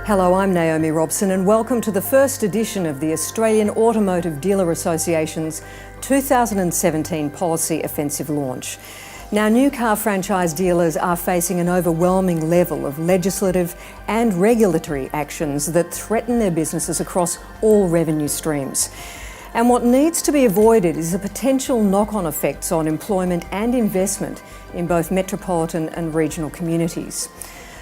Hello, I'm Naomi Robson and welcome to the first edition of the Australian Automotive Dealer Association's 2017 Policy Offensive launch. Now, new car franchise dealers are facing an overwhelming level of legislative and regulatory actions that threaten their businesses across all revenue streams. And what needs to be avoided is the potential knock-on effects on employment and investment in both metropolitan and regional communities.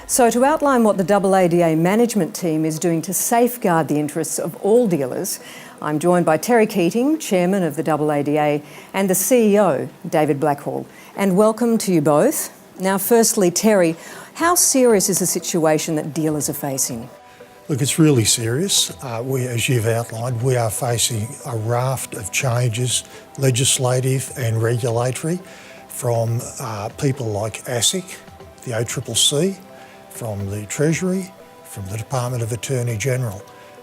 So to outline what the AADA management team is doing to safeguard the interests of all dealers, I'm joined by Terry Keating, Chairman of the AADA, and the CEO, David Blackhall. And welcome to you both. Now, firstly, Terry, how serious is the situation that dealers are facing? Look, it's really serious. As you've outlined, we are facing a raft of changes, legislative and regulatory, from people like ASIC, the ACCC, from the Treasury, from the Department of Attorney General.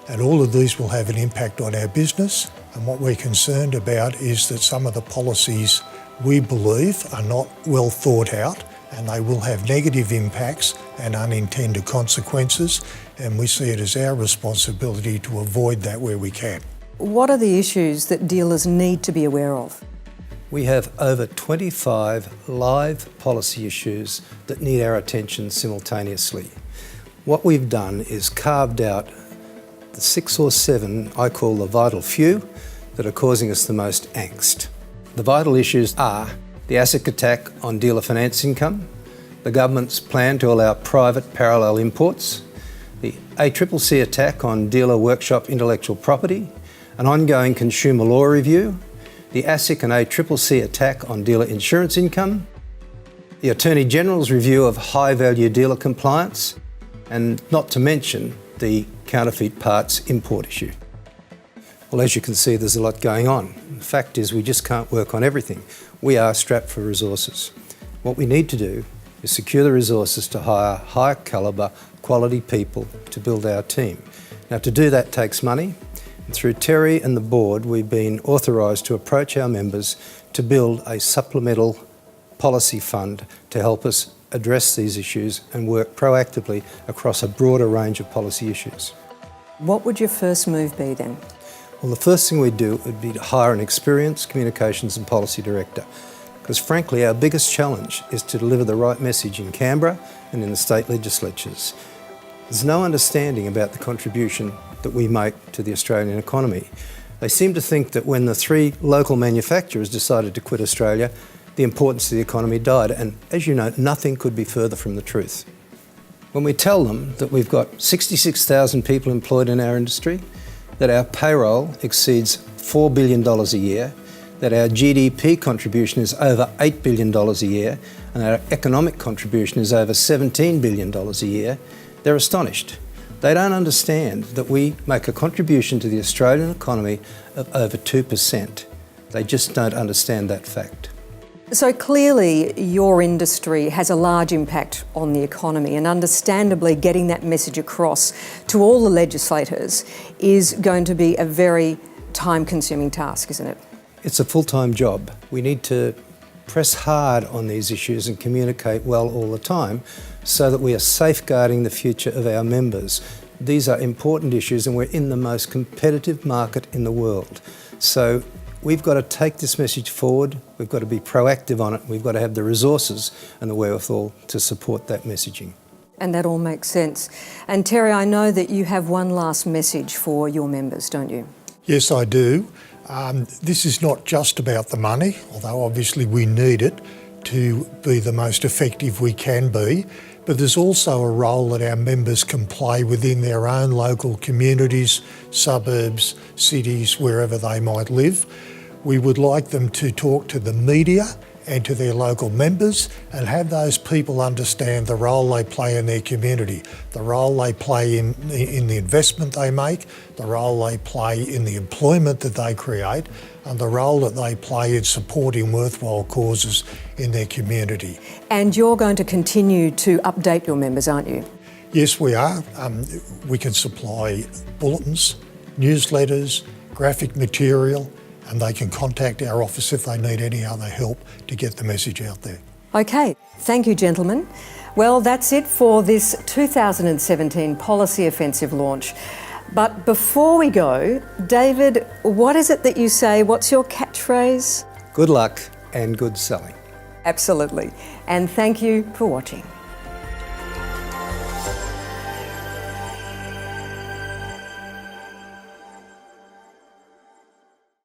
And all of these will have an impact on our business. And what we're concerned about is that some of the policies we believe are not well thought out, and they will have negative impacts and unintended consequences. And we see it as our responsibility to avoid that where we can. What are the issues that dealers need to be aware of? We have over 25 live policy issues that need our attention simultaneously. What we've done is carved out the 6 or 7 I call the vital few that are causing us the most angst. The vital issues are the ASIC attack on dealer finance income, the government's plan to allow private parallel imports, the ACCC attack on dealer workshop intellectual property, an ongoing consumer law review, the ASIC and ACCC attack on dealer insurance income, the Attorney General's review of high-value dealer compliance, and not to mention the counterfeit parts import issue. Well, as you can see, there's a lot going on. The fact is we just can't work on everything. We are strapped for resources. What we need to do is secure the resources to hire high calibre, quality people to build our team. Now, to do that takes money. And through Terry and the board, we've been authorised to approach our members to build a supplemental policy fund to help us address these issues and work proactively across a broader range of policy issues. What would your first move be then? Well, the first thing we'd do would be to hire an experienced communications and policy director, because frankly our biggest challenge is to deliver the right message in Canberra and in the state legislatures. There's no understanding about the contribution that we make to the Australian economy. They seem to think that when the 3 local manufacturers decided to quit Australia, the importance of the economy died, and as you know, nothing could be further from the truth. When we tell them that we've got 66,000 people employed in our industry, that our payroll exceeds $4 billion a year, that our GDP contribution is over $8 billion a year, and our economic contribution is over $17 billion a year, they're astonished. They don't understand that we make a contribution to the Australian economy of over 2%. They just don't understand that fact. So clearly your industry has a large impact on the economy, and understandably getting that message across to all the legislators is going to be a very time-consuming task, isn't it? It's a full-time job. We need to press hard on these issues and communicate well all the time so that we are safeguarding the future of our members. These are important issues and we're in the most competitive market in the world. So we've got to take this message forward, we've got to be proactive on it, we've got to have the resources and the wherewithal to support that messaging. And that all makes sense. And Terry, I know that you have one last message for your members, don't you? Yes, I do. This is not just about the money, although obviously we need it to be the most effective we can be, but there's also a role that our members can play within their own local communities, suburbs, cities, wherever they might live. We would like them to talk to the media and to their local members and have those people understand the role they play in their community, the role they play in the investment they make, the role they play in the employment that they create, and the role that they play in supporting worthwhile causes in their community. And you're going to continue to update your members, aren't you? Yes, we are. We can supply bulletins, newsletters, graphic material, and they can contact our office if they need any other help to get the message out there. Okay, thank you, gentlemen. Well, that's it for this 2017 Policy Offensive launch. But before we go, David, what is it that you say? What's your catchphrase? Good luck and good selling. Absolutely. And thank you for watching.